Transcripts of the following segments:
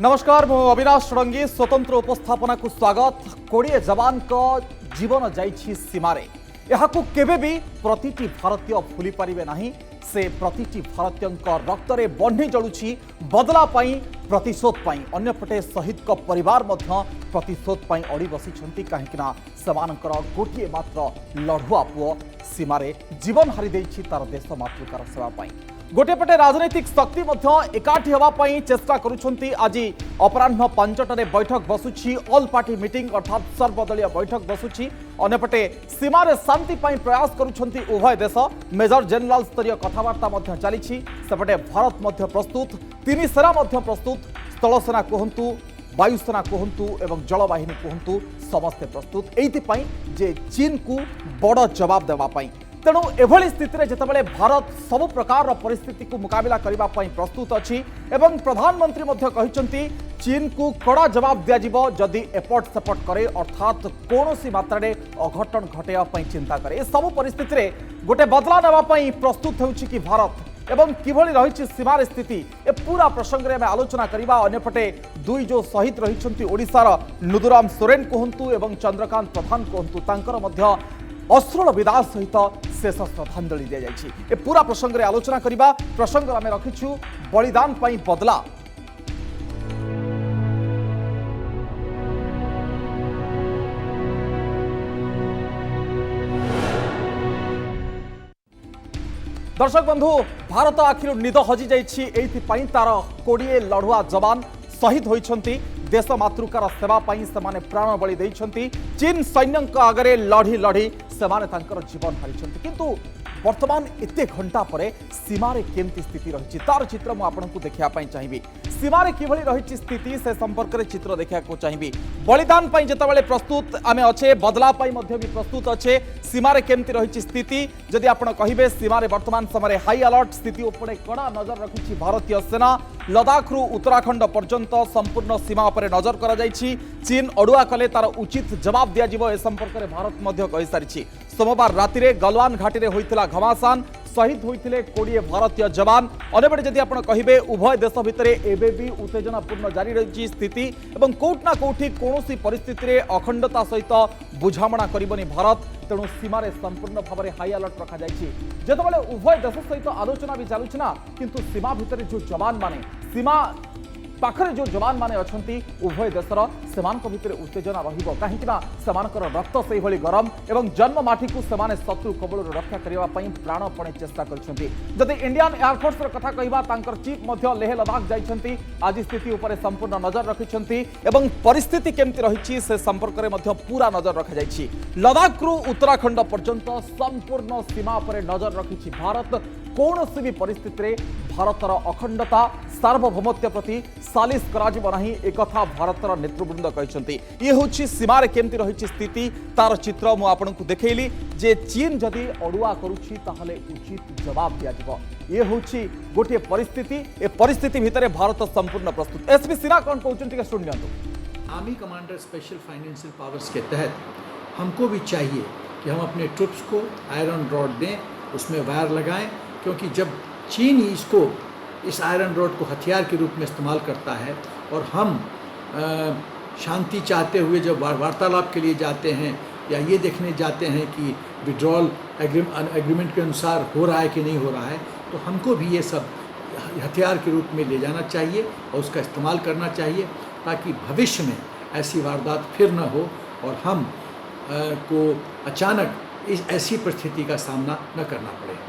नमस्कार मु अविनाश षडंगी स्वतंत्र उपस्थापना को स्वागत। 20 जवान को जीवन जाइछि सीमारे यहाकू केबे भी प्रतिटी भारतीय भूली पारिबे नाही। से प्रतिटी भारतीय रक्त रे बन्ही जलुछि बदला पाई प्रतिशोध पाई। अन्यपटे शहीद को परिवार मध्य प्रतिशोध पाई अड़ी बसिछंती काहेकिना सेमानकर गोटिए मात्र लढ़ुआ पुओ सीमारे जीवन हारी देछि तार देश मातृकार सेवा पाई। गोटे पटे राजनैतिक शक्ति मध्य एकाठी होगा पाई चेष्टा करुछंती। आज अपराह्न 5टारे बैठक बसुछि ऑल पार्टी मीटिंग अर्थात सर्वदलीय बैठक बसुछि। अन्यपटे सीमारे शांति पाई प्रयास करुछंती उभय देश। मेजर जनरल स्तरीय कथबार्ता मध्य चलीछि। सेपटे भारत मध्य प्रस्तुत, तीन सेना मध्य प्रस्तुत, स्थल सेना कहंतु, वायुसेना कहंतु एवं जलवाहिनी कहंतु समस्ते प्रस्तुत एइथिपाई जे चीन को बड़ जवाब देवा पाई। तेणु एभली स्थिति में जितेबाला भारत सबु प्रकार परिस्थिति को मुकाबला करने प्रस्तुत अच्छी एवं प्रधानमंत्री मध्य कहते चीन को कड़ा जवाब दिज्व जदि एपट सेपट करे अर्थात कौन सी मात्रा अघटन घटाई चिंता करे। सबु परिस्थिति में गोटे बदला नापी प्रस्तुत होउछि कि भारत एवं किभली रही सीमार स्थिति ए पूरा प्रसंग में आलोचना करवा। अन्यपटे दुई जो शहीद रही ओडिशार नुदुराम सोरेन कहतु एवं चंद्रकांत प्रधान कहतु तांकर मध्य अश्रुल विदाय सहित शेष श्रद्धांजलि दी जाइए। ए पूरा प्रसंग में आलोचना करवा। प्रसंग आम रखिछु बलिदान पाई बदला। दर्शक बंधु भारत आखिर निद हजि जाइए तार 20 लढ़ुआ जवान शहीद होइछंती। देश मातृकार सेवा पाई सेमाने प्राण बलि देइछंती। चीन सैन्य आगे लढ़ी लढ़ी सेमाने तांकर जीवन हारिछंती। किंतु वर्तमान एते घंटा परे सीमारे केमती स्थिति रही तार चित्र मु आपनकु देखिया पाई चाहिबी। सीमारे किभली रही स्थिति से संपर्क में चित्र देखा चाहिए। बलिदान पाई जेतेबेले प्रस्तुत आमे अच्छे बदला पाई मध्य भी प्रस्तुत अच्छे। सीमारे केमती रही स्थिति जदि आपण कहिबे सीमारे वर्तमान समय हाई अलर्ट स्थिति उपरे कड़ा नजर रखिछि भारतीय सेना। लदाख रु उत्तराखंड पर्यंत संपूर्ण सीमा उपरे नजर करा जाइछि। चीन अड़ुआ कले तार उचित जवाब दिया जिवो ए संपर्क में भारत मध्य कहि सारिछि। सोमवार राति रे गलवान घाटी रे होइतिला घमासान शहीद होते 20 भारतीय जवान। अन्यपटे जदि आप कहे उभय देश भितर एबी उत्तेजनापूर्ण जारी रही स्थिति एवं कोउटना कोउठी कौन परिस्थिति रे अखंडता सहित बुझामणा करबनी भारत। तेणु सीमार संपूर्ण भाव में हाई अलर्ट रखा जाइए। जितेबाला उभय देश सहित आलोचना भी चलुछि ना किंतु सीमा भितर जो जवान माने सीमा पाखरे जो जवान माने अछंती उभय देशर सेमानक भितर उत्तेजना रहिबो काहेकिना सेमानकर रक्त सेहि भली गरम एवं जन्ममाटी को सेमाने शत्रु कबल रक्षा करबा पई प्राणपणे चेष्टा करछंती। जदि इंडियन एयरफोर्स र कथा कहिबा तांकर चीफ मध्य लेह लदाख जाइछंती। आज स्थिति ऊपर संपूर्ण नजर रखिछंती एवं परिस्थिति केमती रहिछि से संपर्क में मध्य पूरा नजर रखा जाइछि। लदाख रु उत्तराखंड पर्यंत संपूर्ण सीमा पर नजर रखिछि भारत। कौन सी भी परिस्थिति रे भारतर अखंडता सार्वभौमत्व प्रति सालिश कराजिब नाही एक कथा भारतर नेतृवृंद कहते। ये होछि सीमार केमती रही स्थिति तार चित्र मु आपनकु देखैली जे चीन जदि अड़ुआ करुछि ताहले उचित जवाब दिया जिवो। ये होछि गोटे परिस्थिति। ए परिस्थिति भितर भारत संपूर्ण प्रस्तुत। एसपी सिन्हा कौन कहउछंती के सुन लियंतु। Army commander special financial powers के तहत हमको भी चाहिए कि हम अपने ट्रुप्स को आयरन रॉड दें, उसमें वायर लगाएं, क्योंकि जब चीन ही इसको इस आयरन रॉड को हथियार के रूप में इस्तेमाल करता है और हम शांति चाहते हुए जब वार्तालाप के लिए जाते हैं या ये देखने जाते हैं कि विड्रॉल एग्रीमेंट के अनुसार हो रहा है कि नहीं हो रहा है, तो हमको भी ये सब हथियार के रूप में ले जाना चाहिए और उसका इस्तेमाल करना चाहिए ताकि भविष्य में ऐसी वारदात फिर न हो और हम को अचानक इस ऐसी परिस्थिति का सामना न करना पड़े।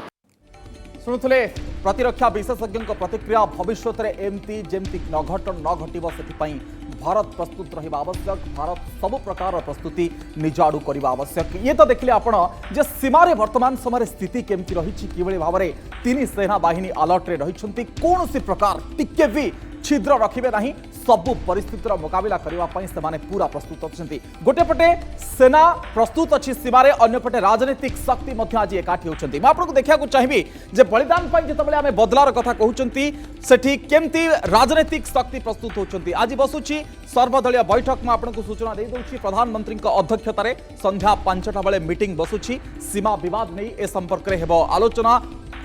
शुणुले प्रतिरक्षा विशेषज्ञ प्रतिक्रिया। भविष्य में एमती जमती न घटव से भारत प्रस्तुत रहा आवश्यक। भारत सबु प्रकार प्रस्तुति निज आड़ू करने आवश्यक। ये तो देखिले आपण जे सीमारे वर्तमान समय स्थिति केमती रही किभली भाव में तीन सेना बाहिनी अलर्ट रे रही कौन सी प्रकार टिके भी छिद्र रखिबे नहीं। सबु परिस्थितिर मुकाबला करने से पूरा प्रस्तुत अच्छे। गोटे पटे सेना प्रस्तुत अच्छी सीमारे, अन्य पटे राजनीतिक शक्ति आज एकाठी होती। मैं आपको देखा चाहिए जे बलिदान जितेबाला आम बदलार कथा कहते सेठी केमती राजनीतिक शक्ति प्रस्तुत होती। आज बसुची सर्वदलीय बैठक में आपको सूचना दे दूसरी। प्रधानमंत्री अध्यक्षतार संध्या 5टा बेले मीटिंग बसुची। सीमा विवाद नहीं ए संपर्क में हेब आलोचना।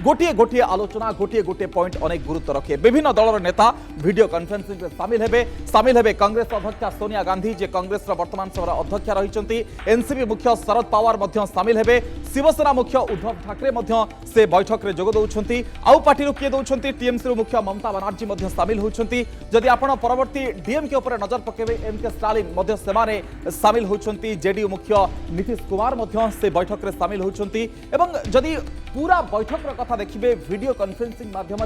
गोटे गोटे आलोचना गोटे गोटे पॉइंट अनेक गुरुत्व रखे विभिन्न दलर नेता वीडियो कॉन्फ्रेंसिंग सामिल हेबे कांग्रेस अध्यक्षा सोनिया गांधी जे कांग्रेस वर्तमान समय अध्यक्षा रही एनसीपी मुख्य शरद पवार मध्य सामिल हेबे शिवसेना मुख्य उद्धव ठाकरे मध्य से बैठक में जोग दौरान आउ पार्टी किए दौरान टीएमसी मुख्य ममता बनर्जी मध्य सामिल होती जदि आपण परवर्ती डीएमके उपर नजर पकेबे एमके स्टालिन मध्य सेमाने सामिल होती जेडीयू मुख्य नीतीश कुमार मध्य से बैठक में सामिल होती एवं जदि पूरा बैठक कथा देखिए वीडियो कॉन्फ्रेंसिंग माध्यम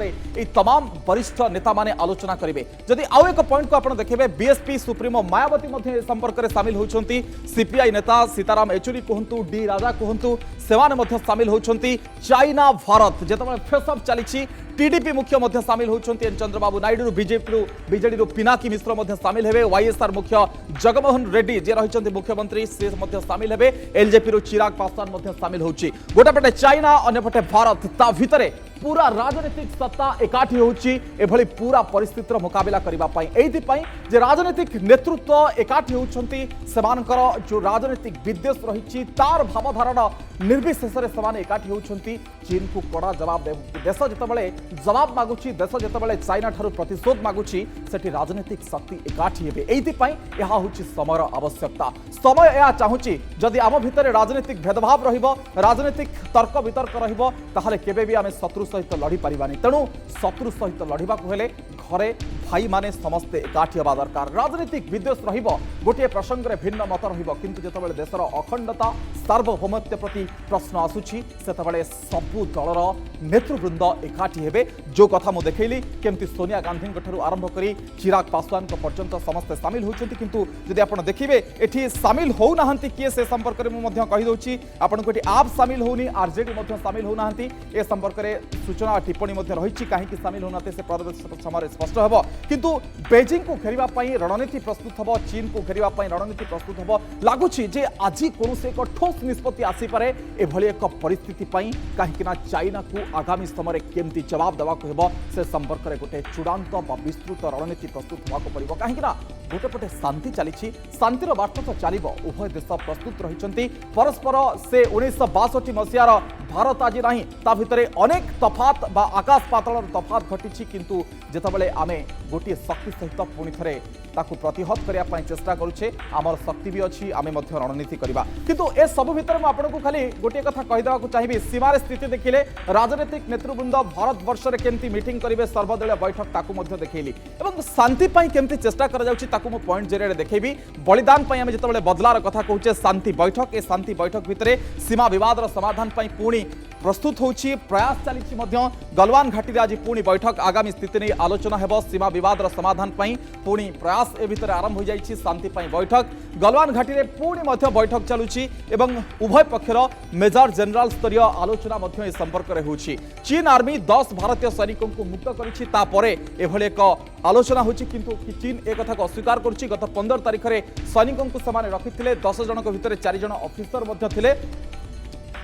तमाम वरिष्ठ नेता माने आलोचना करेंगे जदि आउ एक पॉइंट को आप देखिए बीएसपी सुप्रीमो मायावती संपर्क में सामिल होती सीपीआई नेता सीताराम येचुरी कहतु डी राजा कहतु से सामिल होती चाइना भारत जिते फेसअप चली टीडीपी मुख्य मध्य सामिल होती एन चंद्रबाबू नायडू बीजेडी पिनाकी मिश्र मध्य सामिल हेबे वाईएसआर मुख्य जगमोहन रेड्डी जे रही मुख्यमंत्री से मध्य सामिल हेबे एलजेपी चिराग पासवान मध्य सामिल होची गोटेपटे चाइना अन्यपटे भारत ता भितरे पूरा राजनीतिक सत्ता एकाठी होची एभली पूरा परिस्थितिर मुकाबला करबा पई एइथिपई जे राजनीतिक नेतृत्व एकाठी होचंती सेमानकर जो राजनीतिक विद्वेष रहिछि तार भावधारणा निर्विशेष रे समान एकाठी होचंती चीन को कड़ा जवाब देश जतबेले जवाब मागुछि देश जतबेले चाइना ठारू प्रतिशोध मागुछि सेठी राजनीतिक शक्ति एकाठी हेबे एइथिपई एहा होछि समयर आवश्यकता समय एहा चाहुछि जदि आम भितरे राजनीतिक भेदभाव रहिबो राजनीतिक तर्क वितर्क रहिबो ताहाले केबे भी आमे शत्रु सहित लड़ी पारिबानी तेणु शत्रु सहित लड़िबा को हेले घरे भाई माने समस्ते एकाठी होबा दरकार राजनीतिक विद्वेष रहिबो गोटे प्रसंग रे भिन्न मत रहिबो किंतु जतबेले देशर अखंडता सार्वभौमत्व प्रति प्रश्न आसुछि सेतबेले सबु दलर नेतृवृंद एकाठी हेबे जो कथा मु देखैली केमती सोनिया गांधी ठारू आरंभ करी चिराग पासवान पर्यंत समस्ते सामिल होउछन्ति किंतु जदि आपण देखिबे एठी सामिल होउ नाहंती किए से संपर्क रे मु मध्य कहि दोछि आपण को एठी आप सामिल होउनी आरजेडी मध्य सामिल होउ नाहंती ए संपर्क रे सूचना टिप्पणी मध्य रहिछि काहे सामिल होनाते से प्रदेश समय स्पष्ट हेबो किंतु बेजिंग को घेरिबा पई रणनीति प्रस्तुत हेबो चीन को घेरिबा पई रणनीति प्रस्तुत हेबो लागुछि जे आजि कोनोसे एक ठोस निष्पत्ति आसी पारे एभली एक परिस्थिति पई काहेकिना चाइना को आगामी समय केमती जवाब देवा को हेबो से संपर्क रे गोटे चूड़ांत बा विस्तृत रणनीति प्रस्तुत होवा को पड़िबो काहेकिना गोटे पटे शांति चली शांतिर बार्ता तो चलिबो उभय देश प्रस्तुत रहिचंती परस्पर से 1962 मसियार भारत आज नहीं ता भितरे अनेक तफात बा आकाश पातल तफात घटी किंतु जेतबेले आमे गोटे शक्ति सहित पुणी थे ताकू प्रतिहत करने चेष्टा करुचे आमर शक्ति भी अच्छी आमे मध्य रणनीति करबा किंतु ए सब भितर मैं आपको खाली गोटे कथा कहीदेवा चाहिए सीमार स्थिति देखिले राजनीतिक नेतृवृंद भारत वर्ष में केमती मीटिंग करेंगे सर्वदलीय बैठक ताकू मध्य देखैली एवं शांति पाई केमती चेष्टा करा जाउची ताकू मु पॉइंट जरिया देखैबी बलिदान पाई आमे जेतबेले बदलार कथा कहूचे शांति बैठक ए शांति बैठक भितरे सीमा विवादर समाधान पाई पुणी प्रस्तुत होची प्रयास चली गलवान घाटी आज पुणी बैठक आगामी स्थिति नहीं आलोचना हेबो सीमा विवादर समाधान पाई पुणी प्रयास ए भितर आरंभ हो जाइछि शांति पाई बैठक गलवान घाटी रे पुणी मध्य बैठक चलुछि एवं उभय पक्षर मेजर जनरल स्तरीय आलोचना मध्य ए संपर्क रे होछि चीन आर्मी 10 भारतीय सैनिकों को मुक्त करिछि तापरे एभले एक आलोचना होछि किंतु चीन ए कथा को अस्वीकार करछि गत 15 तारिख रे सैनिकों को समान रखिथिले 10 जनक भितर 4 जन ऑफिसर मध्य थिले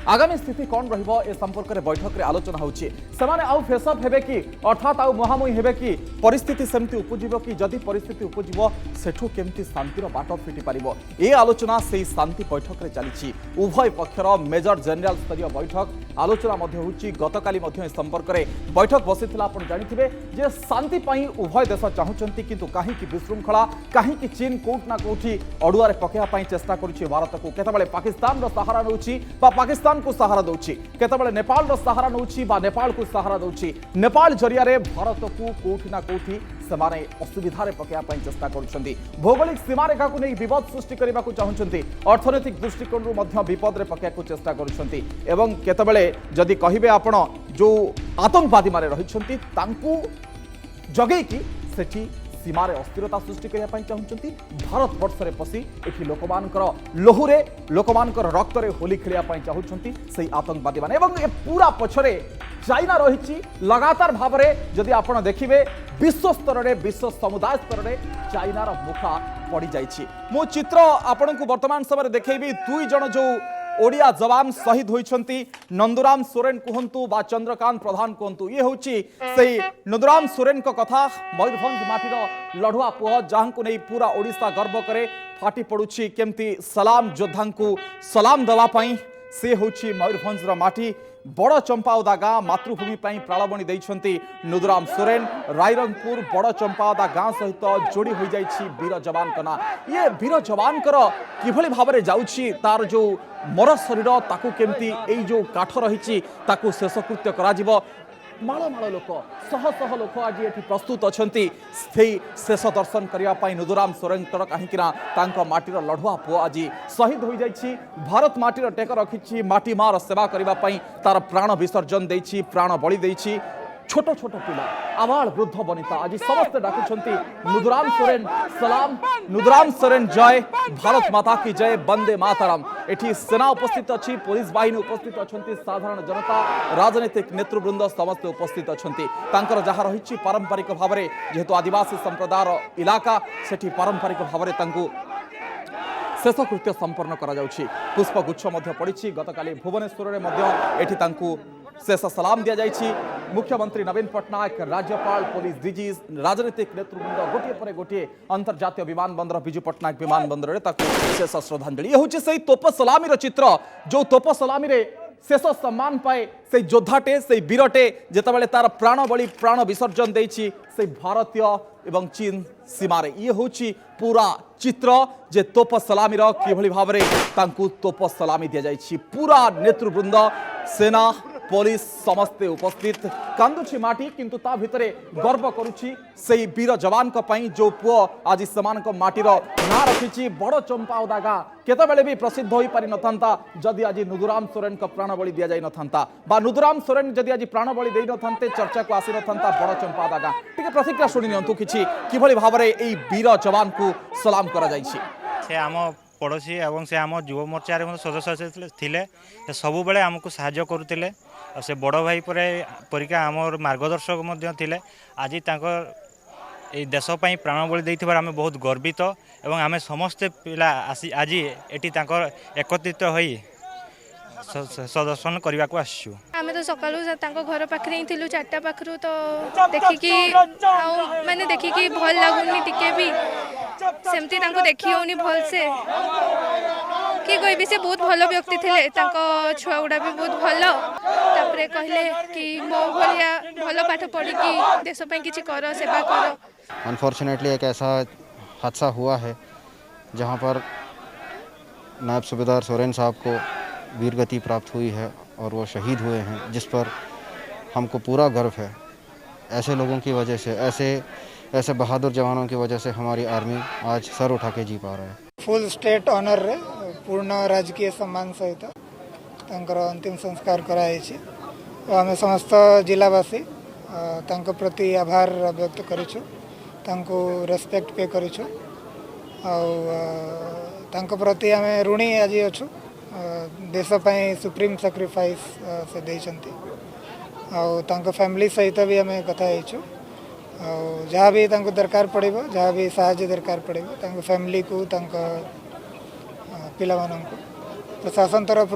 आगामी स्थिति कौन रहिबो ए संपर्क में बैठक रे आलोचना होछि सेमाने आउ फेसअप हेबे कि अर्थात आउ मुहामुही हेबे कि परिस्थिति सेमती उपजिबो कि जदि परिस्थिति उपजिबो सेठू केमती शांतिर बाट फिटी पारिबो ए आलोचना सेही शांति बैठक रे चलिछि उभय पक्षर मेजर जनरल स्तरीय बैठक आलोचना मध्य होछि गतकाली मध्य संपर्क में बैठक बसिथिला आपण जानिथिबे जे शांति पई उभय देश चाहुचंती किंतु काहे कि विशृंखला काहे कि चीन कोट ना कोठी अडुआरे पकेया पई चेष्टा करूछि भारत को केतबेले पाकिस्तान रो सहारा नउछि बा पाकिस्तान को सहारा दउछि केतबेले नेपाल रो सहारा नउछि बा नेपाल को सहारा दउछि नेपाल जरिया रे भारत को कोठी ना कोठी सेमाने असुविधा रे पकेया पई चेष्टा करूछंती भौगोलिक सीमा रेखा को नै विवाद सृष्टि करबा को चाहुछंती अर्थनैतिक दृष्टिकोण रो मध्य विपद रे पकेया को चेष्टा करूछंती एवं केतबेले जदि कहिबे आपण जो आतंकवादी मारे रहिछंती तांकू जगै कि सेठी सीमार अस्थिरता सृष्टि करने चाहते भारत वर्ष में पशि ये लोकमानकर लोहुरे लोकमानकर रक्तरे होली खेलिया चाहते से आतंकवादी माने एवं ए पूरा पछरे चाइना रही लगातार भाव में जदि आप देखिए विश्व स्तर में विश्व समुदाय स्तर में चाइनार मुखा पड़ जाइए मो चित्र आपण को वर्तमान समय देखी 2 जन जो ओडिया जवान शहीद होइछंती नंदुराम सोरेन कहतु बा चंद्रकांत प्रधान कहतु ये हूँ से नंदुराम सोरेन को कथा मयूरभंज माटीर लढ़ुआ पुह जहां को नहीं पूरा ओडिशा गर्व करे फाटी पड़ुछि केमती सलाम योद्धा को सलाम देवा से हूँ मयूरभंज माटी बड़ चंपाओदा गाँ मातृभूमि प्राणबणी देइछंती नुदुराम सोरेन। रायरंगपुर बड़ चंपाओदा गाँ सहित जोड़ी हो जाइछि वीर जवान का ना। ये वीर जवान किभली भाव में जाउछि तार जो मर शरीर ताकू केमती एई जो काठ रही ताकू शेषकृत्य करा माଳ माळ लोक शह शह लोक आज ये प्रस्तुत अच्छा शेष दर्शन करने नुदुराम सोरेन कहीं माटीर लढ़ुआ पुओ आज शहीद हो जाइछि। भारत माटीर टेक रखी माटी मार सेवा करने तार प्राण विसर्जन देछि प्राण बलि देछि। छोट छोट पिला आबाल वृद्ध बनिता आज समस्त डाकुछंती नुदुराम सोरेन सलाम नुदुराम सोरेन जय भारत माता की जय वंदे मातरम। एठी सेना उपस्थित अच्छी पुलिस बाहिनी उपस्थित अच्छी साधारण जनता राजनीतिक नेतृवृंद समस्त उपस्थित अच्छी तांकर जहाँ रही पारंपरिक भाव में जेहेतु आदिवासी संप्रदायर इलाका सेठी पारंपरिक भाव में शेषकृत्य संपन्न करा जाउछि। पुष्पगुच्छ मध्य पड़ी गतकाली भुवनेश्वर में शेष सलाम दि जाइछि। मुख्यमंत्री नवीन पट्टनायक राज्यपाल पुलिस डीजी राजनीतिक नेतृवृंद गोटे पर गोटे अंतर्जातीय विमान बंदर विजु पट्टनायक विमान बंदर शेष श्रद्धांजलि। ये हूँ से तोप सलामीर चित्र जो तोप सलामी शेष सम्मान पाए से योद्धाटे से वीरटे जितेबाला तार प्राण बलि प्राण विसर्जन देछि से भारतीय एवं चीन सीमार। ये हूँ पूरा चित्र जे तोप सलामीर किभली भाव में तोप सलामी दि जाइछि। पूरा नेतृवृंद सेना पुलिस समस्ते उपस्थित कांदुछि माटी किंतु ता भितरे गर्व करुछि सेई वीर जवान को पई जो पुओ आज समान को माटीर ना रखिछि। बड़ चंपाओदा गाँ केतबेले भी प्रसिद्ध होई पारि नथांता जदि आज नुदुराम सोरेन को प्राण बलि दिया जाई नथांता बा नुदुराम सोरेन जदि आज प्राण बलि देई नथांते चर्चा को आसी नथांता बड़ चंपाओदा गाँ। टिके प्रतिक्रिया शुणी नियंतु किछि किभली भाव में एई वीर जवान को सलाम करा जाइछि। से आम पड़ोशी एवं से आम युव मोर्चार सदस्य थे सबु बेले आमको साहाय्य करुले से बड़ भाई परिका आम मार्गदर्शक थे। आज ये देशपाई प्राण बलि देथिबार आम बहुत गर्वित एवं आम समस्ते पिला आज एटी एकत्रित होई सदर्शन करने को आसु। आम तो सकालू घर पाखे ही थिलु 4टा पाखरु तो देखिकी माने देखिकी भल लगुनी टिके भी सेमती देखी होनी भल से कि कहबी से बहुत भल व्यक्ति थे छुआ गुड़ा भी बहुत भल तापरे कहले कि मो भलिया भल पाठ पढ़ी कि देश पे किछि कर सेवा कर। अनफॉर्चुनेटली एक ऐसा हादसा हुआ है जहां पर नायब सूबेदार सोरेन साहब को वीरगति प्राप्त हुई है और वो शहीद हुए हैं, जिस पर हमको पूरा गर्व है। ऐसे लोगों की वजह से ऐसे बहादुर जवानों की वजह से हमारी आर्मी आज सर उठा के जी पा रहा है। फुल स्टेट ऑनर रे पूर्ण राजकीय सम्मान सहित तांकर अंतिम संस्कार कराई। आम समस्त जिलावासी तांको प्रति आभार व्यक्त करिछु, तांको रेस्पेक्ट पे करिछु तांको प्रति आम ऋणी आज अच्छु। देश पाई सुप्रीम सैक्रिफाइस से देइछंती तांको फैमिली सहित भी आम कथा हेचु जहाँ भी तांको दरकार पड़िबो जहाँ भी सहायता दरकार पड़िबो तांको फैमिली को तांको पिला माननको प्रशासन तरफ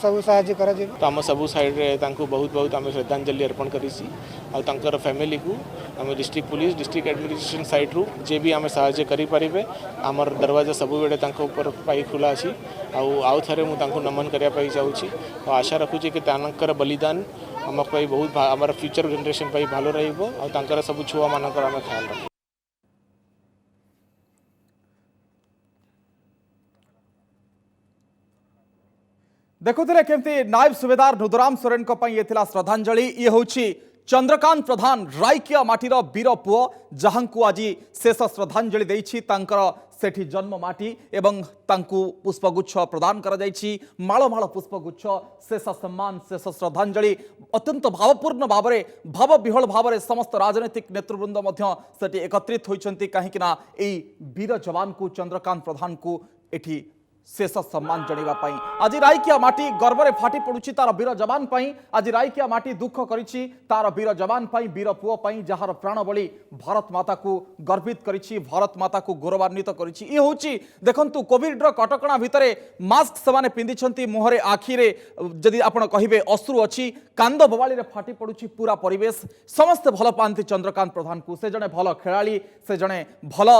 सब साहाय्य करा जेबो। तो आम सब साइड रे तांको बहुत बहुत आम श्रद्धांजलि अर्पण करिसी आ तांकर फैमिली को आम district police district administration side रू जे भी आम साहाय्य करि परिबे आमर दरवाजा सब बेले तांको ऊपर पाई खुला अछि आउ थरे मु तांको नमन करिया पाई जाउछि और आशा रखुछि कि तांकर बलिदान आमक पाई बहुत आमर फ्यूचर जनरेशन पाई भालो रहिबो आ तांकर सब छुआ मानकर आम ख्याल रखो। देखुते केमती नायब सुबेदार नुदुराम सोरेन को पई एथिला श्रद्धांजलि। ये होछि चंद्रकांत प्रधान रायकिया माटीर वीर पुओ जहां को आज शेष श्रद्धांजलि देछि तांकर सेठी जन्म माटी एवं तांकु पुष्पगुच्छ प्रदान करा जाइछि। माळ माळ पुष्पगुच्छ शेष सम्मान शेष श्रद्धांजलि अत्यंत भावपूर्ण भाव में भाव विहल भाव में समस्त राजनीतिक नेतृवृंद मध्य सेठी एकत्रित होइछंती काहेकि ना एई वीर जवान को चंद्रकांत प्रधान को एठी शेष सम्मान जणिबा पाई आज रायकिया माटी गर्व में फाटी पड़ुछि तार वीर जवान पाई। आज रायकिया माटी दुख करिछि तार वीर जवान पाई वीर पुओ पाई जहार प्राण बलि भारत माता को गर्वित करिछि भारत माता को गौरवान्वित करिछि। ये होछि देखंतु कोविड रो कटकणा भितरे मास्क सेमाने पिंधिछंती मुहरे आखिरे जदि आपण कहिबे अश्रु अछि कांद बवाली रे फाटी पड़ुछि पूरा परिवेश समस्त भल पांती चंद्रकांत प्रधान को। से जने भल खेलाड़ी से जने भल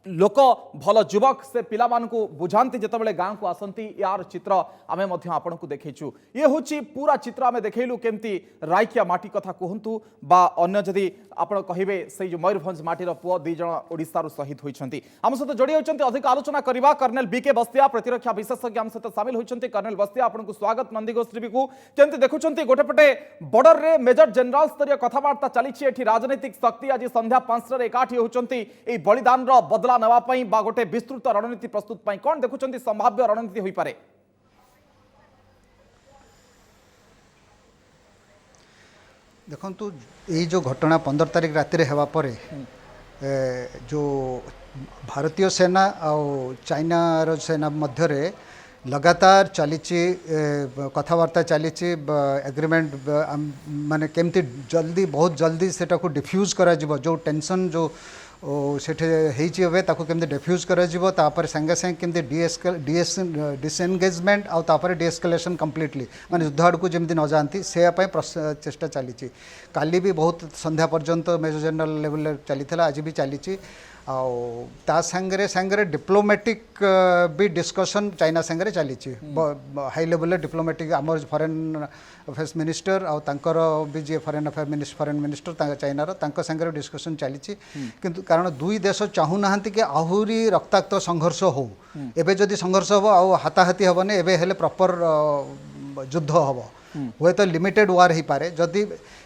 लोक भल युवक से पिला बुझाती जितेबाला गाँव को आसती यार चित्र आम आपण को देखु ये हूँ पूरा चित्र आम देखलु केमती राइकिया माटी कथा कहतु बा अन्य जदि आप कहे से जो मयूरभंज माटीर पुओ दुईज ओडिशार शहीद होती आम सहित जोड़ी होती अधिक आलोचना करवा कर्नेल बीके बस्तिया प्रतिरक्षा विशेषज्ञ आम सहित सामिल होती कर्नेल बस्तिया आपको स्वागत नंदीघोष टीवी को केमती देखुं गोटेपटे बॉर्डर रे मेजर जनरल स्तरीय कथबार्ता चली राजनीतिक शक्ति आज संध्या 5 एकाठी होती बलिदान बदला नापी गोटे विस्तृत रणनीति प्रस्तुत कौन देखुं संभाव्य रणनीति हो पारे। देखु ये जो घटना 15 तारीख राति हेबा परे जो भारतीय सेना और चाइना रो सेना मध्य लगातार चली कथबार्ता चली एग्रीमेंट माने केमती जल्दी बहुत जल्दी सेटा को डिफ्यूज करा जिवो जो टेंशन जो सेठे हेची होबे ताको केमती डिफ्यूज करा जिवो तापर संगे संगे केमती डिसएंगेजमेंट आउ तापर डीएस्केलेशन कंप्लीटली माने युद्ध आड़ को जेमती न जानती से चेष्टा चली काली भी बहुत संध्या पर्यंत मेजर जनरल लेवल चली आज भी चली सांगरे डिप्लोमेटिक भी डिस्कशन चाइना सांगरे चली हाई लेवल डिप्लोमेटिक आम फॉरेन अफेयर्स मिनिस्टर आउ तांकर भी जी फॉरेन मिनिस्टर चाइनार सांगरे डिस्कशन चली किंतु कारण दुई देश चाहूना कि आहुरी रक्ताक्त संघर्ष हो एबे जदि संघर्ष हो आ हाथाहाती हेनी एबे हेले प्रॉपर युद्ध हम हुए तो लिमिटेड वार हो पारे जदि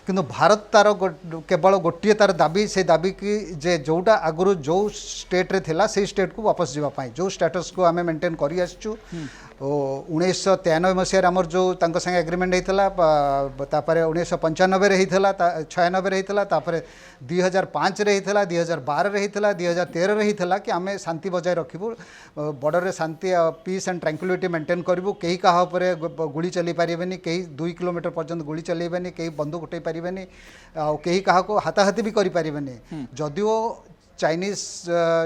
किंतु भारत तार केवल गोटे तार दाबी से दाबी कि जे जोटा आगुरी जो स्टेट रे थिला से स्टेट को वापस जावाई जो स्टेटस को आम मेंटेन कर 1993 मसीह आमर जो संगे एग्रीमेंट होता 1995 होता 96 2005 होता 2012 होता 2013 होता कि आम शांति बजाय रखू बॉर्डर रे शांति पीस एंड ट्रैंक्विलिटी मेंटेन करूँ कहीं क्या गुली चली पारे कहीं 2 किलोमीटर पर्यंत गुली चलेबे कहीं बंदूक उठे पारे कहीं क्या हाथाहाती भी करें जदिओ चाइनीज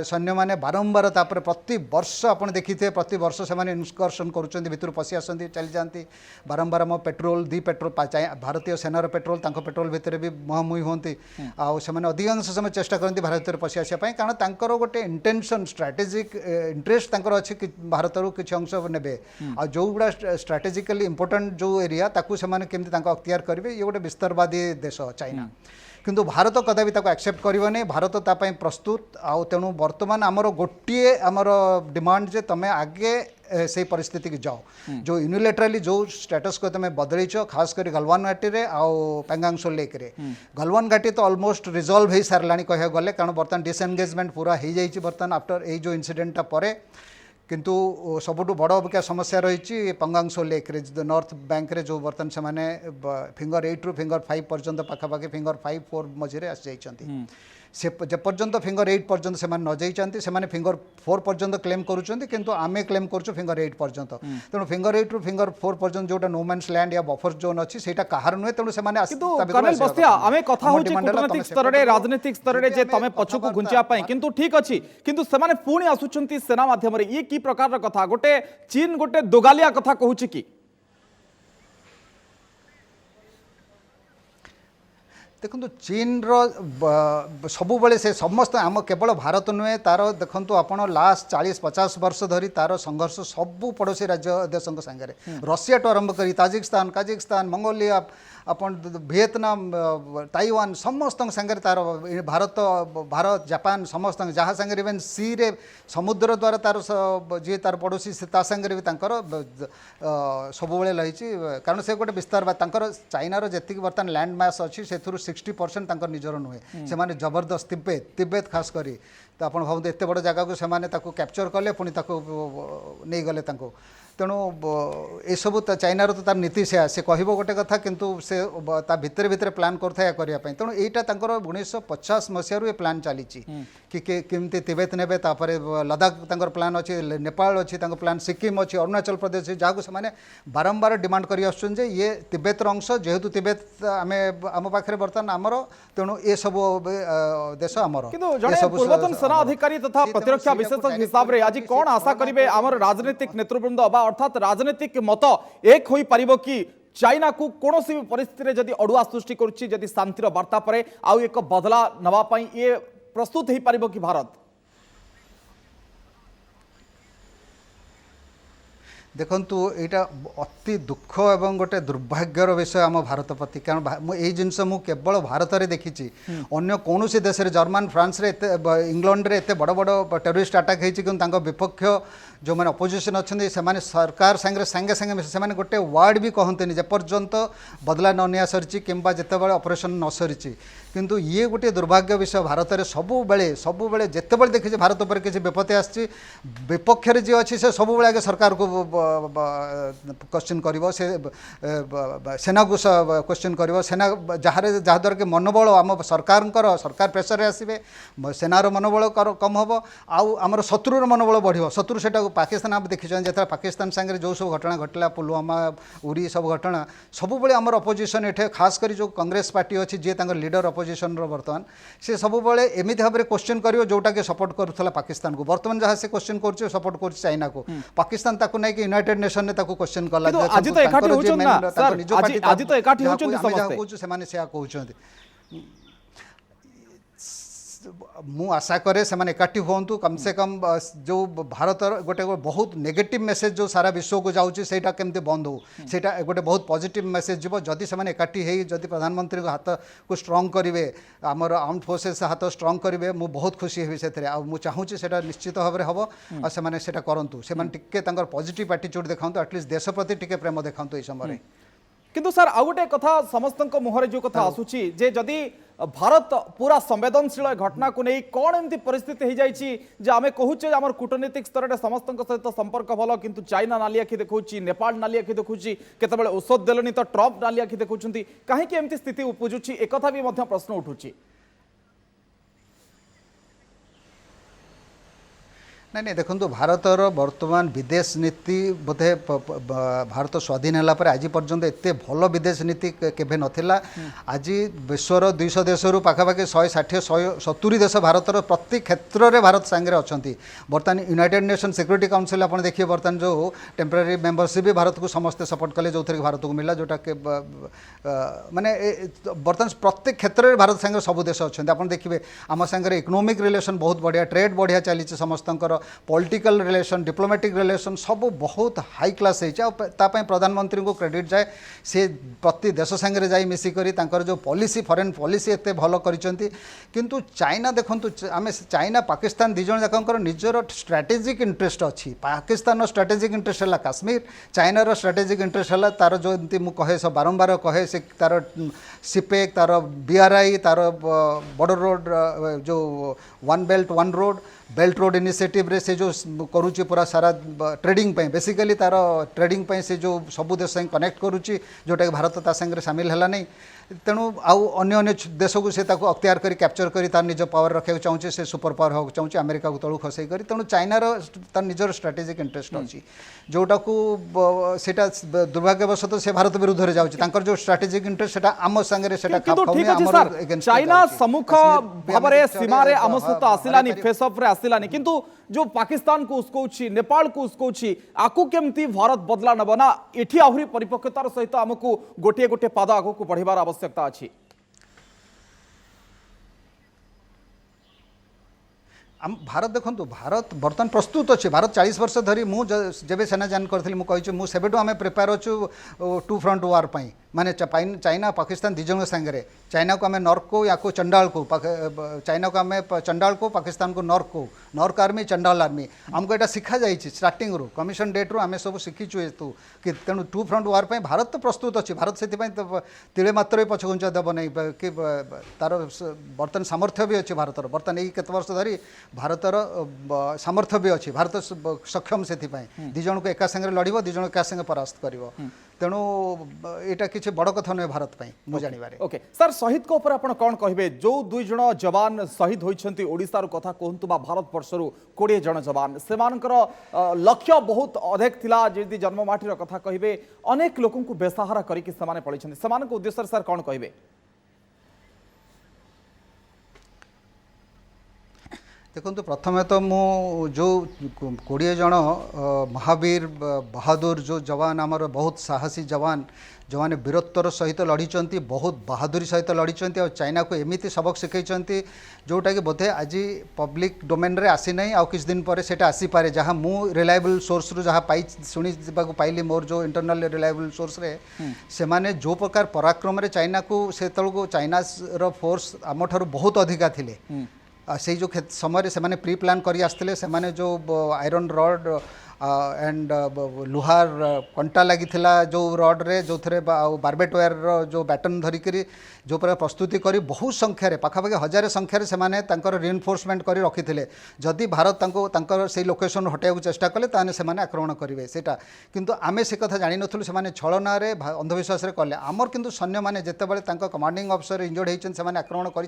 सैन्य मैंने बारंबार तापर प्रति वर्ष आपड़ देखी थे प्रति वर्ष से इनस्कर्सन कर भितर पशि आसती चली जाती बारंबार मो पेट्रोल पेट्रोल भारतीय सेनार पेट्रोल पेट्रोल भितर भी मुहांमुही होती आने अधिकांश समय चेष्टा करती भारत पशि आसापी कारण तांकर गोटे इंटेंशन स्ट्राटेजिक इंटरेस्ट अच्छी कि भारत किसी अंश ने जो गुड़ा स्ट्राटेजिकली इंपोर्टेंट जो एरिया ताकू से अख्तियार करेंगे ये गोटे विस्तारवादी देश चाइना किंतु भारत कदापि ताको एक्सेप्ट करबनी भारत तापाई प्रस्तुत आउ तेणु बर्तमान आमर गोटे आमर डिमांड जे तमें आगे से परिस्थिति की जाओ जो यूनिलेटराली जो स्टेटस को तुम बदलैच खास कर गलवान घाटी रे आउ पेंगांगसो लेक रे गलवान घाटी तो ऑलमोस्ट रिजॉल्व हो सारे कह गले कारण बर्तमान डिसएंगेजमेंट पूरा हो जाइए बर्तमान आफ्टर ये जो इनसीडेंटा परे किंतु सबुठ बड़ अबिका समस्या रही पंगांगसो लेक रे नॉर्थ बैंक रे जो बर्तमान से माने फिंगर 8 रु फिंगर 5 पर्यंत पाखापाखि फिंगर 5 4 मझे आसी जाइछंती से जेपर्यंत फिंगर 8 पर्यंत से न जाइछंती से फिंगर 4 पर्यंत क्लेम करूछंती किंतु आमे क्लेम करूछु फिंगर 8 पर्यंत तेणु फिंगर 8 रु फिंगर 4 पर्यंत जोटा नोमैन्स लैंड या बफर जोन अछि सेटा कहार नुहे तेणु से माने कर्नल बस्तिया आमे कथा होछि कूटनीतिक स्तर रे राजनीतिक स्तर रे जे तमे पछकु घुंचिया पई किंतु ठीक अछि किंतु से माने पुणी आसुछंती सेना माध्यम रे ये की प्रकार र कथा गोटे चीन गोटे दोगालिया कथा कहूछि की देखो चीन सबु से समस्त आम केवल भारत नुहे तार देखो आपण लास्ट 40-50 वर्ष धरी तार संघर्ष सबू पड़ोसी राज्य देशों सागर रशिया टू आरंभ कर ताजिकिस्तान काजिकिस्तान मंगोलिया अपन वियतनाम ताइवान समस्त सागर तार भारत जापान समस्त जहाँ सागर इवेन सी रे समुद्र द्वारा तार जी तार पड़ोसी सागर भी सब रही कारण से गोटे विस्तार चाइनार जी बर्तमान लैंड मास अच्छी से 60% निजर नुहे से माने जबरदस्त तिब्बत खास करी तो आप भावते एत बड़ जगह को से कैप्चर कले पुणी नहीं गले तेणु ये सब चाइनार तो तार नीति से कह गोटे कथा किंतु से भितर भितर प्लान करता करने तेणु यहाँ 1950 मसीह ये प्लान चली कि केमती तिब्बत ने लद्दाख प्लान अच्छी नेपाल अच्छी प्लान सिक्किम अच्छी अरुणाचल प्रदेश जहाँ से बारंबार डिमांड कर ये तिब्बत अंश जेहेतु तिब्बत आम पाखे बर्तमान आमर तेणु ये सब देश आमर पूर्वतन सेना अधिकारी तथा प्रतिरक्षा विशेषज्ञ हिसाब से आज कौन आशा करेंगे आमर राजनीतिक नेतृवृंद अर्थात राजनीतिक मत एक हो पारिबो कि चाइना को कौन सी परिस्थिति जदि अड़ुआ सृष्टि करुच्ची जदि शांतिर वार्ता पर आउ एक बदला नवा ये प्रस्तुत हो पारिबो कि भारत देखंतु एटा अति दुख एवं गोटे दुर्भाग्यर विषय आम भारत प्रति कारण यही जिनस मु केवल भारत में देखी अन्य कौन देश में जर्मन फ्रांस रे इंग्लैंड रे एते बड़ बड़ टेररिस्ट अटैक होती कि विपक्ष जो मैंने अपोजिशन अच्छा से सरकार सांगे सांगे सांगे से गोटे वर्ड भी कहते जेपर्यंत बदला न निया सरी कि जितेबाला ऑपरेशन न सरी किंतु ये गोटे दुर्भाग्य विषय भारत में सबुबले जितेबाला देखिए भारत पर किसी विपत्ति आसी विपक्ष जी अच्छी से सबुबले आगे सरकार को क्वेश्चन कर सेना को क्वेश्चन कर सेना जहाँद्वारा कि मनोबल आम सरकार प्रेसर आसवे सेनार मनोबल कम हम आमर शत्रुर मनोबल बढ़ शत्रु से पाकिस्तान आप देखीं जो पाकिस्तान सांगे जो सब घटना घटला पुलवामा उरी सब घटना सबुबले आमर अपोजिशन एठे खास कर जो कांग्रेस पार्टी अच्छी जी लीडर अपोजिशन बर्तमान से सबुबले एमती भाव में क्वेश्चन कर जोटा कि सपोर्ट करूला पाकिस्तान को बर्तमान जहाँ से क्वेश्चन कर सपोर्ट कर चाइना को पाकिस्तान ताकू नहीं कि यूनाइटेड नेशन ने ताकू क्वेश्चन कला आज तो एकाठी होचन ना सर आज तो एकाठी होचन समस्ते मु आशा करे से माने एकाठी होंतु कम से कम जो भारत गोटे बहुत नेगेटिव मेसेज जो सारा विश्व को जाऊँगी सेटा केमती बंद हो सेटा गोटे बहुत पॉजिटिव मेसेज जीव जदि से माने एकाठी हो जदि प्रधानमंत्री को हाथ को स्ट्रॉन्ग करेंगे आमर आर्म्ड फोर्सेस हाथ स्ट्रॉन्ग करेंगे मु बहुत खुशी हेबी से चाहूँगी सेटा निश्चित भाव में हम और से करूँ से टिके पॉजिटिव एटीट्यूड देखा एटलिस्ट देश प्रति टिके प्रेम देखा ये समय किंतु सर आउ गोटे कथा समस्त मुहर जो कथा आसूची जे जदि भारत पूरा संवेदनशील घटना को नहीं कौन एमती परिस्थिति हो जाए आम कहूचे आम कूटनीतिक स्तर में समस्त सहित संपर्क भल किंतु चाइना नाली आखि देखा नेपाल नाली आखि देखुची केतबेले औषध देलनी तो ट्रम्प नाली आखि देखुंती कहीं एमती स्थिति उपजुची एक कथा भी प्रश्न उठुची नहीं देखो भारतर वर्तमान विदेश नीति बोधे भारत स्वाधीन है आज पर्यंत एत भल विदेश नीति केवे नथिला आज विश्वर 200 देश पाखापाखि 160-170 देश भारतर प्रति क्षेत्र में भारत सांगे अच्छा बर्तमान यूनाइटेड नेशन सिक्योरिटी काउंसिल आप देखिए बर्तमान जो टेम्पररी मेंबरशिप भी भारत को समस्ते सपोर्ट कले जो कि भारत को मिला जोटा कि माने बर्तमान प्रत्येक क्षेत्र में भारत सांगे सब देश अच्छा आप देखिए आम सांगे इकोनोमिक रिलेशन बहुत बढ़िया ट्रेड बढ़िया चली समस्त पॉलिटिकल रिलेशन डिप्लोमेटिक रिलेशन सब बहुत हाई क्लास है प्रधानमंत्री को क्रेडिट जाए से प्रति देश सांगे जाई मिसिकरी जो पॉलिसी फॉरेन पॉलिसी एते भल करिसेंती किंतु चाइना देखंतु आमे चाइना पाकिस्तान दी जण जाकर निजर स्ट्रेटेजिक इंटरेस्ट अच्छी पाकिस्तान स्ट्रेटेजिक इंटरेस्ट है काश्मीर चाइनार स्ट्रेटेजिक इंटरेस्ट है तार जो एमती मु कहे सब बारंबार कहे से तार सिपेक तार बीआरआई तार बॉर्डर रोड जो one belt one road belt road initiative रे से जो करुच्ची पूरा सारा ट्रेडिंग पे बेसिकली तार ट्रेडिंग पे से जो सबू देश संग कनेक्ट करुच्ची जोटा कि भारत ता संगे सामिल है नहीं तेणु आउ अन्य देश को से अख्तियार कर कैप्चर कर तार निज पावर रखा चाहूँचे से सुपर पावर होगा चाहूँचे अमेरिका को तलू खसई कर तेणु चाइनार तार निजर स्ट्रेटेजिक इंटरेस्ट अच्छी जोटा को सेटा दुर्भाग्यवशत से भारत विरुद्ध में जाऊँगी जो स्ट्रेटेजिक इंटरेस्ट से आम सांगे चाइना सम्मुख भाव में सीमा आम सहित आसलानी फेस अफ आसलानी किंतु जो पाकिस्तान को उसकौची नेपाल को उसकौची आकु केमती भारत बदला नब ना एठी आहुरी परिपक्वतार सहित आमको गोटे गोटे पाद आगो को बढ़िबार आवश्यकता अछि भारत देखो भारत बर्तमान प्रस्तुत अच्छे भारत 40 वर्ष धरी मुझे सेना जॉइन करी मुझे सेबेठू आम प्रिपेयर अच्छु टू फ्रंट वार पाई माने चाइना पाकिस्तान दी जन सांगे चाइना को आम नॉर्थ को या को चंडाल को चाइना को आम चंडाल को पाकिस्तान को नॉर्थ आर्मी चंडाल आर्मी आमको यहाँ शिखा जाइए स्टार्टिंग रू कमिशन डेट रू आम सब शिखीचु हेतु कि तेणु टू फ्रंट वार पाई भारत तो प्रस्तुत अच्छी भारत से तिले मात्र भी पछघुंचा देव नहीं कि तार बर्तमान सामर्थ्य भी अच्छी भारतर बर्तमान यही केत वर्ष धरी भारतर सामर्थ्य भी अच्छी भारत सक्षम से दी जन को एका संगे लड़ दी जन एका संगे परास्त कर तेणु यहाँ किसी बड़ कथा नुहे भारत मुझे जानवे ओके सर शहीद को ऊपर आपण कौन कहे जो 2 जन जवान शहीद होती ओडिशार कथा कहतु भारत वर्षर 20 जन जवान से लक्ष्य बहुत अधिक थिला जदि जन्ममाटीर कथा कहे अनेक लोक बेसहारा करके पड़े उद्देश्य सर कौन कहे देखो प्रथमे तो मु जो 20 जन महावीर बहादुर जो जवान आमर बहुत साहसी जवान जो मैंने वीरत्वर सहित लड़ी बहुत बहादुरी सहित लड़ी और चाइना को एमती सबक शिखई जोटा कि बोधे आज पब्लिक डोमेन रे आसी नहीं आउ किछ दिन पर सेटा आसी पारे जहाँ मु रिलायबल सोर्स रु जहाँ पाई शुणी पाइली मोर जो इंटरनल रिलायबल सोर्स रे से माने जो प्रकार पराक्रम रे चाइना को से तलको चाइना रो फोर्स आम ठारू बहुत अधिका थिले से जो समय से प्री प्लान करी आसते से जो आयरन रड एंड लुहार कंटा लगी जो रड रे जो थे बारबेट वायर जो बैटन धरिकी जो पर प्रस्तुति करी बहुत संख्यार पाखापाखि 1000 संख्यार से रिइनफोर्समेंट कर रखी थे जदि भारत से लोकेशन हटाइବାକୁ चेष्टा कले ताने से आक्रमण करेंगे सेटा किंतु आमे से कथा जानी नथुलु से छलनार अंधविश्वास कले आमर किंतु सैन्य मैंने जितेबाला कमांडिंग अफिसर इंजर्ड होती से आक्रमण कर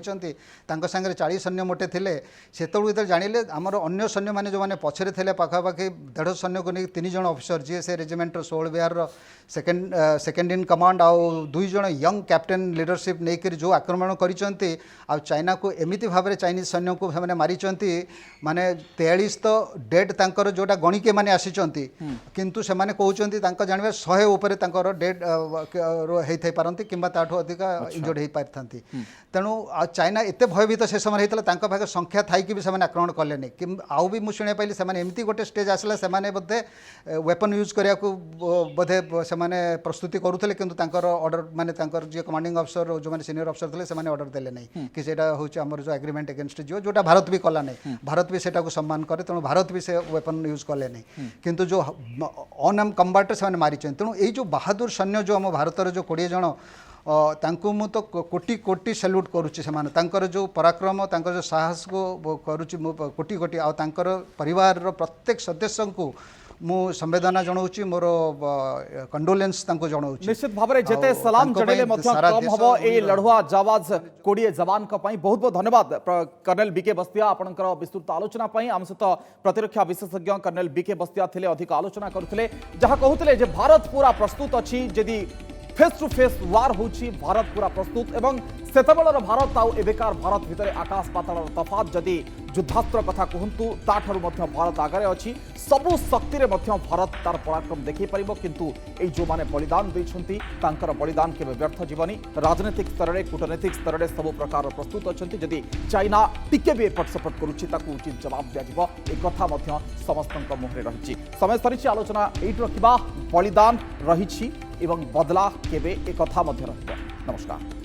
40 सैन्य मोटे थे से जानिले आमर अन्य सैन्य मैंने जो मैंने पछरे थे पाखापाखि 150 सैन्य को नहीं 3 जन अफिसर जी से regiment 16 Bihar second in command आउ 2 जन यंग कैप्टेन लीडरशिप नहीं जो आक्रमण करिसेंती आ चाइना को एमिति भाव में चाइनीज सैन्य को मैंने मारिचंती माने 43 तो डेड तांकर जोटा गणिके माने आसीचंती किंतु से माने कहउचंती तांका जानिबा 100 ऊपर तांकर डेड हेइ थै पारंती किंबा ताठो अधिक इंजर्ड हेइ पारथंती तेणु चाइना एते भयभीत से समय हेतला तांका भागे संख्या थाई कि भी से आक्रमण कले नहीं कि आउ भी मुझे शुणे पाइली से एमती गोटे स्टेज आसला से बोधे वेपन यूज करिया को बोधे से प्रस्तुति करुले किंतु तांकर ऑर्डर माने तांकर जे कमांडिंग अफिसर जो माने सीनियर अफिसर थे से ऑर्डर देले नहीं कि सेटा होचे हमर जो एग्रीमेंट अगेंस्ट जो जोटा भारत भी कला नहीं भारत भी सेटा को सम्मान करे तेणु भारत भी से वेपन यूज कले नहीं किंतु जो अनआर्म कम्बाट से मारी तेणु ये जो बहादुर सैन्य जो आम भारतर जो 20 जन तांको मु तो कोटी कोटी सैल्यूट करुच्ची से जो पराक्रम तांकर जो साहस को करुच्ची कोटी कोटी आ तांकर परिवार प्रत्येक सदस्य को मु संवेदना जनाऊँगी मोर कंडोलेंस जनाऊँगी निश्चित भाव में जेते सलाम जणेले कम हम ए लड़ुआ जावाज 20 जवान बहुत बहुत धन्यवाद कर्नल बीके बस्तिया आपनकर विस्तृत आलोचना आम सहित प्रतिरक्षा विशेषज्ञ कर्नल बीके बस्तिया थिले अधिक आलोचना करथिले जहाँ कहते जे भारत पूरा प्रस्तुत अच्छी जदि फेस टू फेस वार होची भारत पूरा प्रस्तुत एवं सेतबेलर भारत आउ एबेकार भारत भितर आकाश पाताल तफात जदि युद्धास्त्र कथा कहतु ताठू भारत आगे अच्छी सबु शक्ति रे भारत तार पराक्रम देखी पारिबो किंतु ए जो माने बलिदान देछंती तांकर बलिदान केबे व्यर्थ जीवनी राजनीतिक स्तर रे कूटनीतिक स्तर रे सब प्रकार प्रस्तुत अछंती जदि चाइना टिके भी एपट सपट करूची ताकू उचित जवाब दिया जिवो ए कथा मध्य समस्तक मुहरे रहिछि समय सरिछि आलोचना एइट रखिबा बलिदान रहिछि एवं बदला केबे ए कथा मध्य रहिबो नमस्कार।